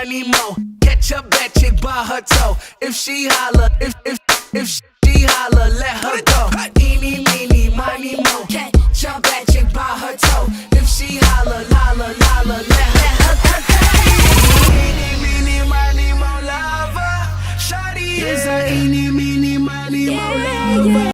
money mo. Catch a bad chick by her toe. If she holler, if she holler, let her go. Eeny, meeny, miny, mo. Catch a bad chick by her toe. If she holler, holler, holler, let